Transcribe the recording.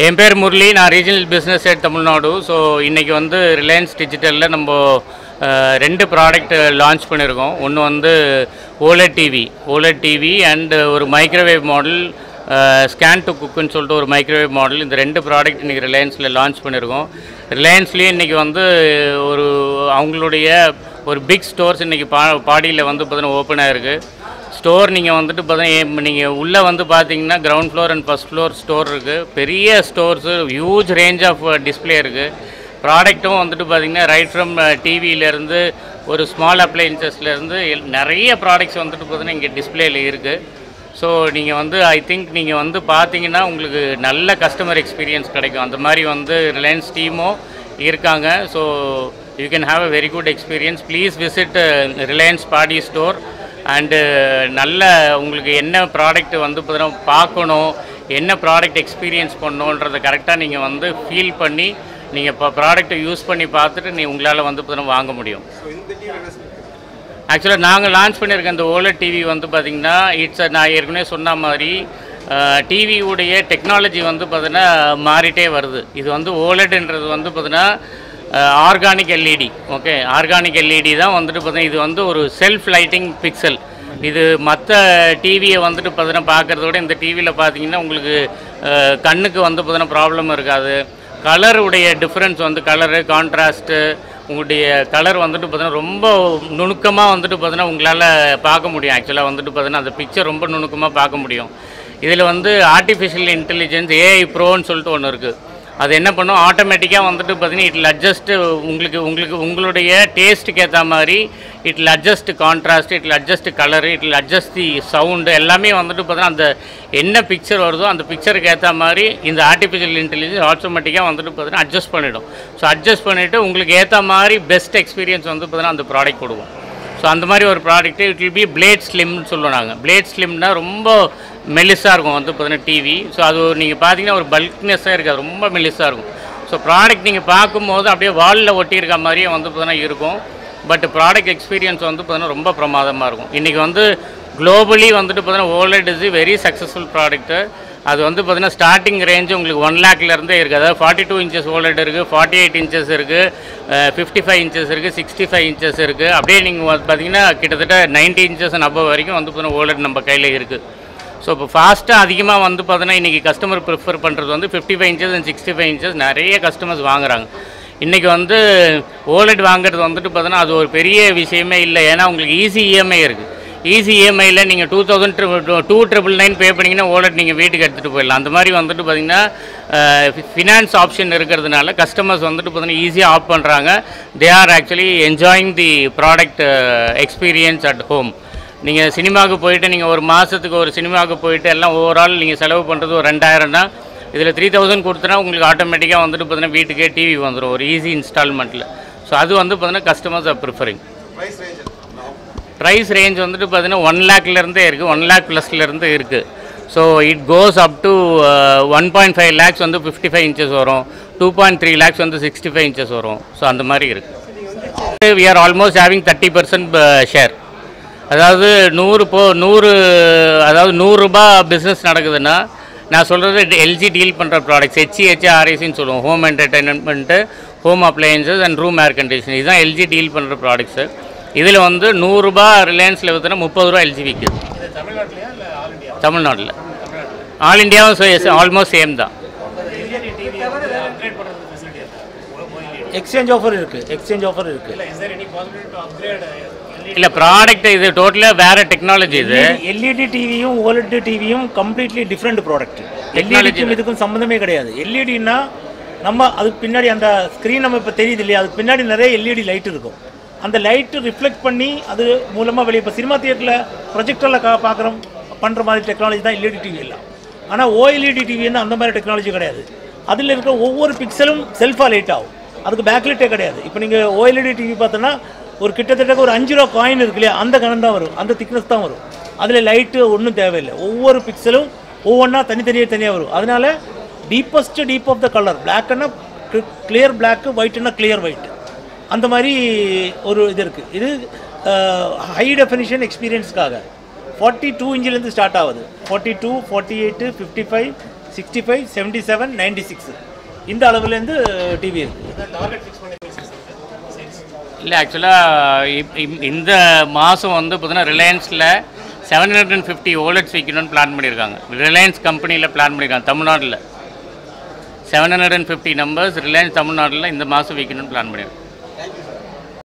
என் பேர் முரளி, நான் regional business head Tamil Nadu. So இன்றைக்கி வந்து ரிலையன்ஸ் டிஜிட்டலில் நம்ம ரெண்டு ப்ராடக்ட் லான்ச் பண்ணியிருக்கோம். ஒன்று வந்து OLED டிவி அண்ட் ஒரு மைக்ரோவேவ் மாடல், ஸ்கேன் டு குக்குன்னு சொல்லிட்டு ஒரு மைக்ரோவேவ் மாடல். இந்த ரெண்டு ப்ராடக்ட் இன்றைக்கி ரிலையன்ஸில் லான்ச் பண்ணியிருக்கோம். ரிலையன்ஸ்லேயே இன்றைக்கி வந்து ஒரு அவங்களுடைய ஒரு பிக் ஸ்டோர்ஸ் இன்றைக்கி பாடியில் வந்து பார்த்தீங்கன்னா ஓப்பன் ஆகிருக்கு. ஸ்டோர் நீங்கள் வந்துட்டு பார்த்தீங்கன்னா நீங்கள் உள்ளே வந்து பார்த்தீங்கன்னா ground floor and first floor store இருக்குது. பெரிய stores, huge range of display இருக்குது. ப்ராடக்ட்டும் வந்துட்டு பார்த்தீங்கன்னா ரைட் ஃப்ரம் டிவியிலேருந்து ஒரு ஸ்மால் அப்ளையன்சஸ்லேருந்து நிறைய ப்ராடக்ட்ஸ் வந்துட்டு பார்த்தீங்கன்னா இங்கே டிஸ்பிளேயில் இருக்குது. ஸோ நீங்கள் வந்து ஐ திங்க் நீங்கள் வந்து பார்த்தீங்கன்னா உங்களுக்கு நல்ல கஸ்டமர் எக்ஸ்பீரியன்ஸ் கிடைக்கும். அந்த மாதிரி வந்து ரிலையன்ஸ் டீமும் இருக்காங்க. So you can have a very good experience. Please visit Reliance body store. And நல்ல உங்களுக்கு என்ன ப்ராடக்ட் வந்து பார்த்தீங்கன்னா பார்க்கணும், என்ன ப்ராடக்ட் எக்ஸ்பீரியன்ஸ் பண்ணணுன்றதை கரெக்டாக நீங்கள் வந்து ஃபீல் பண்ணி நீங்கள் இப்போ ப்ராடக்ட்டை யூஸ் பண்ணி பார்த்துட்டு உங்களால் வந்து பார்த்தீங்கன்னா வாங்க முடியும். ஆக்சுவலாக நாங்கள் லான்ச் பண்ணியிருக்க இந்த OLED டிவி வந்து பார்த்திங்கன்னா நான் ஏற்கனவே சொன்ன மாதிரி டிவியுடைய டெக்னாலஜி வந்து பார்த்தீங்கன்னா மாறிட்டே வருது. இது வந்து OLEDன்றது வந்து பார்த்தீங்கன்னா organic LED. Okay, organic LED தான் வந்துட்டு பார்த்தீங்கன்னா இது வந்து ஒரு செல்ஃப் லைட்டிங் பிக்சல். இது மற்ற டிவியை வந்துட்டு பார்த்தீங்கன்னா பார்க்குறத விட இந்த டிவியில் பார்த்தீங்கன்னா உங்களுக்கு கண்ணுக்கு வந்து பார்த்தீங்கன்னா ப்ராப்ளம் இருக்காது. கலருடைய டிஃப்ரென்ஸ் வந்து கலரு கான்ட்ராஸ்ட்டு உங்களுடைய கலர் வந்துட்டு பார்த்தீங்கன்னா ரொம்ப நுணுக்கமாக வந்துட்டு பார்த்தீங்கன்னா உங்களால் பார்க்க முடியும். ஆக்சுவலாக வந்துட்டு பார்த்தீங்கன்னா அந்த பிக்சர் ரொம்ப நுணுக்கமாக பார்க்க முடியும். இதில் வந்து ஆர்டிஃபிஷியல் இன்டெலிஜென்ஸ் AI ப்ரோன்னு சொல்லிட்டு ஒன்று இருக்குது. அது என்ன பண்ணும், ஆட்டோமேட்டிக்காக வந்துட்டு பார்த்தீங்கன்னா இட் வில் அட்ஜஸ்ட்டு உங்களுடைய டேஸ்ட்டுக்கு ஏற்ற மாதிரி it will adjust contrast, it will adjust colour, it will adjust the sound எல்லாமே வந்துட்டு பார்த்தீங்கன்னா அந்த என்ன பிக்சர் வருதோ அந்த பிக்சருக்கு ஏற்ற மாதிரி இந்த ஆர்டிஃபிஷியல் இன்டெலிஜென்ஸ் ஆட்டோமேட்டிக்காக வந்துட்டு பார்த்தீங்கன்னா அட்ஜஸ்ட் பண்ணிவிடும். ஸோ அட்ஜஸ்ட் பண்ணிவிட்டு உங்களுக்கு ஏற்ற மாதிரி பெஸ்ட் எக்ஸ்பீரியன்ஸ் வந்து பார்த்தீங்கன்னா அந்த ப்ராடக்ட் கொடுக்கும். ஸோ அந்த மாதிரி ஒரு product it will be blade ஸ்லிம்னு சொல்லுவோம் நாங்கள். பிளேட் ஸ்லிம்னா ரொம்ப மெலிஸாக இருக்கும் வந்து பார்த்தீங்கன்னா டிவி. ஸோ அது நீங்கள் பார்த்தீங்கன்னா ஒரு பல்க்னஸ்ஸாக இருக்காது, ரொம்ப மெலிஸாக இருக்கும். ஸோ ப்ராடக்ட் நீங்கள் பார்க்கும்போது அப்படியே வாலில் ஒட்டியிருக்க மாதிரியே வந்து பார்த்தீங்கன்னா இருக்கும். பட் ப்ராடக்ட் எக்ஸ்பீரியன்ஸ் வந்து பார்த்தீங்கன்னா ரொம்ப பிரமாதமாக இருக்கும். இன்றைக்கி வந்து குளோபலி வந்துட்டு பார்த்தீங்கன்னா OLED is very successful product. அது வந்து பார்த்தீங்கன்னா ஸ்டார்டிங் ரேஞ்சு உங்களுக்கு 1 lakhலேருந்தே இருக்குது. அதாவது 42 inches OLED இருக்குது, 48 inches இருக்குது, 55 inches இருக்குது, 65 inches இருக்குது. அப்படியே நீங்கள் பார்த்தீங்கன்னா கிட்டத்தட்ட 90 inches and above வரைக்கும் வந்து பார்த்தீங்கன்னா OLED நம்ம கையில் இருக்குது. ஸோ இப்போ ஃபாஸ்ட்டாக அதிகமாக வந்து பார்த்தீங்கன்னா இன்றைக்கி கஸ்டமர் ப்ரிஃபர் பண்ணுறது வந்து 55 inches and 65 inches நிறைய கஸ்டமர்ஸ் வாங்குறாங்க. இன்றைக்கி வந்து OLED வாங்குறது வந்துட்டு பார்த்தீங்கன்னா அது ஒரு பெரிய விஷயமே இல்லை. ஏன்னா உங்களுக்கு ஈஸி EMI இருக்குது. ஈஸி EMIயில் நீங்கள் 2,299 பே பண்ணிங்கன்னா OLED நீங்கள் வீட்டுக்கு எடுத்துகிட்டு போயிடலாம். அந்த மாதிரி வந்துட்டு பார்த்திங்கன்னா ஃபினான்ஸ் ஆப்ஷன் இருக்கிறதுனால கஸ்டமர்ஸ் வந்துட்டு பார்த்திங்கன்னா ஈஸியாக ஆப் பண்ணுறாங்க. They are actually enjoying the product experience at home. நீங்கள் சினிமாவுக்கு போயிட்டு நீங்கள் ஒரு மாதத்துக்கு ஒரு சினிமாவுக்கு போயிட்டு எல்லாம் ஓவரால் நீங்கள் செலவு பண்ணுறது ஒரு 2000 இதில் 3000 கொடுத்தனா உங்களுக்கு ஆட்டோமேட்டிக்காக வந்துட்டு பார்த்தீங்கன்னா வீட்டுக்கே டிவி வந்துடும் ஒரு ஈஸி இன்ஸ்டால்மெண்ட்டில். ஸோ அது வந்து பார்த்தீங்கன்னா customers are preferring. Price range வந்துட்டு பார்த்தீங்கன்னா 1 lakhலேருந்தே இருக்குது, 1 lakh +லேருந்து இருக்குது. So it goes up to 1.5 lakhs வந்து 55 inches வரும், 2.3 lakhs வந்து 65 inches வரும். ஸோ அந்த மாதிரி இருக்குது. We are almost having 30% share. அதாவது 100 ரூபா பிஸ்னஸ் நடக்குதுன்னா நான் சொல்கிறது LG டீல் பண்ணுற ப்ராடக்ட்ஸ் HEHRICன்னு சொல்லுவோம். Home entertainment, home appliances and room air condition, இதுதான் LG டீல் பண்ணுற ப்ராடக்ட்ஸு. இதில் வந்து 100 ரூபா ரிலையன்ஸில் விற்றுனா 30 ரூபா LG விற்குது. தமிழ்நாட்டில். ஆல் இண்டியாவும் ஆல்மோஸ்ட் சேம் தான். எக்ஸ்சேஞ்ச் ஆஃபர் இருக்குது. இல்லை ப்ராடக்ட் இது டோட்டலாக வேறு டெக்னாலஜி. இது LED டிவியும் OLED டிவியும் கம்ப்ளீட்லி டிஃப்ரெண்ட் ப்ராடக்ட். எல்இடிக்கும் இதுக்கும் சம்மந்தமே கிடையாது. எல்இடின்னா நம்ம அதுக்கு பின்னாடி அந்த ஸ்க்ரீன் நம்ம இப்போ தெரியுது இல்லையா, அதுக்கு பின்னாடி நிறைய LED லைட் இருக்கும். அந்த லைட்டு ரிஃப்ளெக்ட் பண்ணி அது மூலமாக வெளியே இப்போ சினிமா தியேட்டரில் ப்ரொஜெக்டரில் பண்ணுற மாதிரி டெக்னாலஜி தான் LED டிவி எல்லாம். ஆனால் OLED டிவின்னு அந்த மாதிரி டெக்னாலஜி கிடையாது. அதில் இருக்கிற ஒவ்வொரு பிக்சலும் செல்ஃபாக லைட் ஆகும், அதுக்கு பேக்லைட்டே கிடையாது. இப்போ நீங்கள் OLED டிவி பார்த்தோன்னா ஒரு கிட்டத்தட்ட ஒரு 5 ரூபா காயின் இருக்கு இல்லையா, அந்த கணம் தான் வரும், அந்த திக்னஸ் தான் வரும். அதில் லைட்டு ஒன்றும் தேவையில்லை. ஒவ்வொரு பிக்சலும் ஒவ்வொன்றா தனியாக வரும். அதனால டீப் ஆஃப் த கலர், பிளாக்னா கிளியர் பிளாக்கு, ஒயிட்னா கிளியர் ஒயிட், அந்த மாதிரி ஒரு இது இருக்குது. இது ஹை டெஃபினிஷன் எக்ஸ்பீரியன்ஸ்க்காக 42 inch ஸ்டார்ட் ஆகுது. 42, 48, 55, 65, 77, 96 இந்த அளவுலேருந்து டிவி இருக்குது. இல்லை ஆக்சுவலாக இந்த மாதம் வந்து பார்த்தீங்கன்னா ரிலையன்ஸில் 750 ஓலெட்ஸ் விற்கணும்னு பிளான் பண்ணியிருக்காங்க. ரிலையன்ஸ் கம்பெனியில் பிளான் பண்ணியிருக்காங்க. தமிழ்நாட்டில் 750 நம்பர்ஸ் ரிலையன்ஸ் தமிழ்நாட்டில் இந்த மாதம் விற்கணும்னு பிளான் பண்ணியிருக்காங்க.